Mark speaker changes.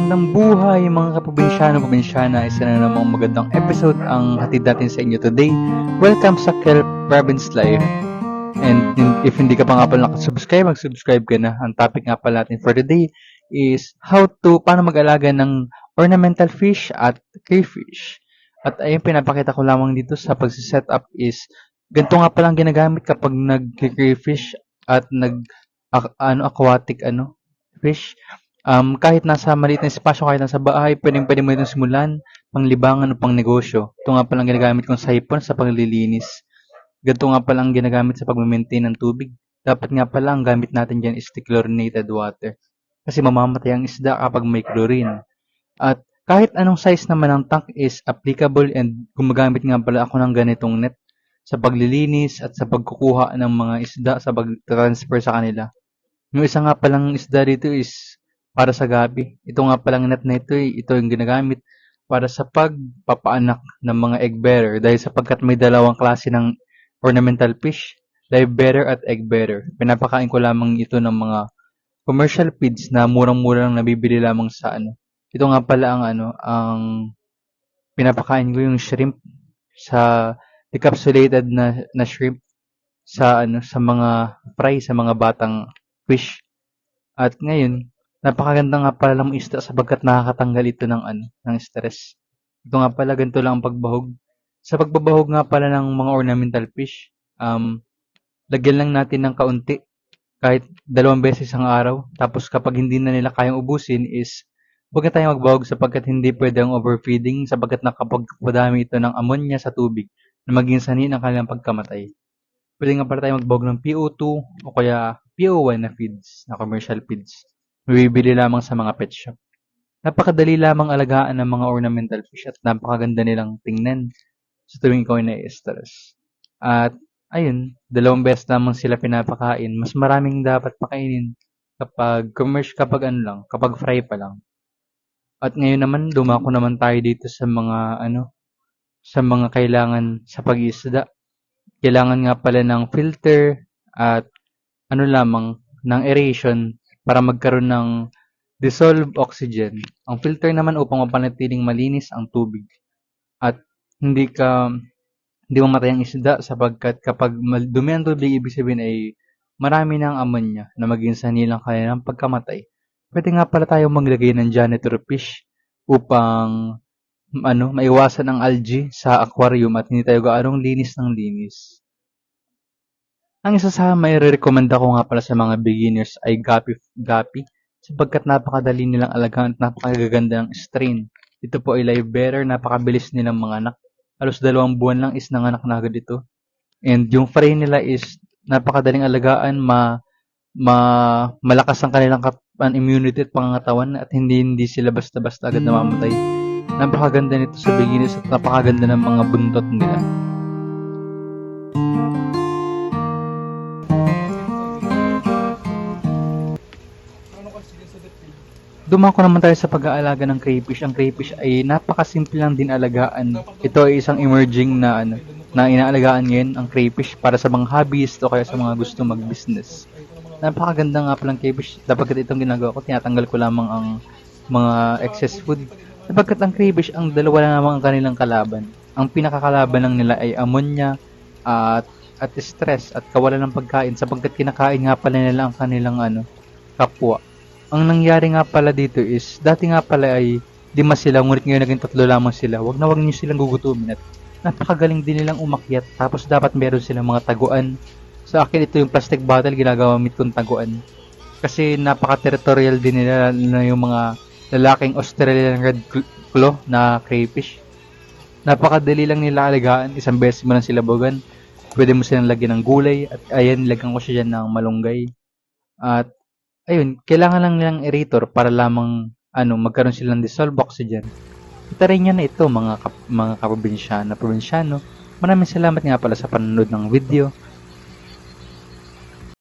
Speaker 1: Magandang buhay mga kaprobinsyano-probinsyana, isa na namang magandang episode ang hatid natin sa inyo today. Welcome sa Kelp Province Life. And if hindi ka pa nga pala nakasubscribe, mag-subscribe ka na. Ang topic nga pala natin for today is paano mag-alaga ng ornamental fish at crayfish. At ayun, pinapakita ko lamang dito sa pagsiset-up is ganito nga palang ginagamit kapag nag-crayfish at aquatic fish. Kahit nasa maliit na espasyo, kahit nasa bahay, pwede mo itong simulan, panglibangan o pang negosyo. Ito nga palang ginagamit kong siphon sa paglilinis. Ganito nga palang ginagamit sa pag-maintain ng tubig. Dapat nga pala ang gamit natin dyan is chlorinated water. Kasi mamamatay ang isda kapag may chlorine. At kahit anong size naman ng tank is applicable, and gumagamit nga pala ako ng ganitong net sa paglilinis at sa pagkukuha ng mga isda sa pag-transfer sa kanila. Yung isa nga palang isda dito is para sa gabi. Ito nga palang net na ito yung ginagamit para sa pagpapaanak ng mga egg bearer, dahil sapagkat may dalawang klase ng ornamental fish, live bearer at egg bearer. Pinapakain ko lamang ito ng mga commercial feeds na murang-mura lang nabibili lamang sa Ito nga pala ang pinapakain ko yung shrimp, sa decapsulated na shrimp sa mga fry sa mga batang fish. At ngayon, napakaganda nga pala ng isda sapagkat nakakatanggal ito ng stress. Ito nga pala, ganito lang ang pagbahog. Sa pagbabahog nga pala ng mga ornamental fish, lagyan lang natin ng kaunti, kahit 2 beses ang araw. Tapos kapag hindi na nila kayang ubusin is, huwag na tayong magbahog sapagkat hindi pwede ang overfeeding, sapagkat nakapagpadami ito ng ammonia sa tubig na maging sanhi ng kanilang pagkamatay. Pwede nga pala tayong magbahog ng PO2 o kaya PO1 na feeds, na commercial feeds. Mabibili lamang sa mga pet shop. Napakadali lamang alagaan ng mga ornamental fish at napakaganda nilang tingnan sa tuwing ikaw ay nai-stress. At ayun, 2 beses lamang sila pinapakain. Mas maraming dapat pakainin kapag kapag fry pa lang. At ngayon naman, dumako naman tayo dito sa mga kailangan sa pag-iisda. Kailangan nga pala ng filter at lamang ng aeration para magkaroon ng dissolved oxygen. Ang filter naman upang mapanatiling malinis ang tubig. At hindi mamatay ang isda sapagkat kapag dumi ang tubig, ibig sabihin ay marami ng ammonia na maging sanhi ng kanilang pagkamatay. Pwede nga pala tayo maglagay ng janitor fish upang maiwasan ang algae sa aquarium at hindi tayo gaanong linis ng linis. Ang isa sa mai-recommenda ko nga pala sa mga beginners ay Gapi, sapagkat napakadali nilang alagaan at napakagaganda ng strain. Ito po ay live bearer, napakabilis nilang mga anak. Halos 2 buwan lang is nanganak na agad ito. And yung fry nila is napakadaling alagaan, malakas ang kanilang immunity at pangangatawan at hindi sila basta-basta agad namamatay. Napakaganda nito sa beginners at napakaganda ng mga buntot nila. Dumako naman tayo sa pag-aalaga ng crayfish. Ang crayfish ay napakasimple lang din alagaan. Ito ay isang emerging na inaalagaan ngayon, ang crayfish, para sa mga hobbyist o kaya sa mga gusto mag-business. Napakaganda nga palang crayfish. Sapagkat itong ginagawa ko, tinatanggal ko lamang ang mga excess food. Sapagkat ang crayfish, ang dalawa lang naman ang kanilang kalaban. Ang pinakakalaban lang nila ay ammonia at stress at kawalan ng pagkain, sapagkat kinakain nga pala nila ang kanilang kapwa. Ang nangyari nga pala dito is, dati nga pala ay 5 sila, ngunit ngayon naging 3 lamang sila. Wag niyo silang gugutumin at napakagaling din nilang umakyat. Tapos dapat meron silang mga taguan. Sa akin ito yung plastic bottle, ginagamit kong taguan. Kasi napaka-territorial din nila na yung mga lalaking Australian red claw na crayfish. Napakadali lang nila alagaan, 1 beses mo lang sila bugan. Pwede mo silang lagyan ng gulay at ayan, lagyan ko siya dyan ng malunggay. At ayun, kailangan lang nilang aerator para lamang magkaroon sila ng dissolved oxygen. Itaray nyo na ito mga probinsyano. Maraming salamat nga pala sa panonood ng video.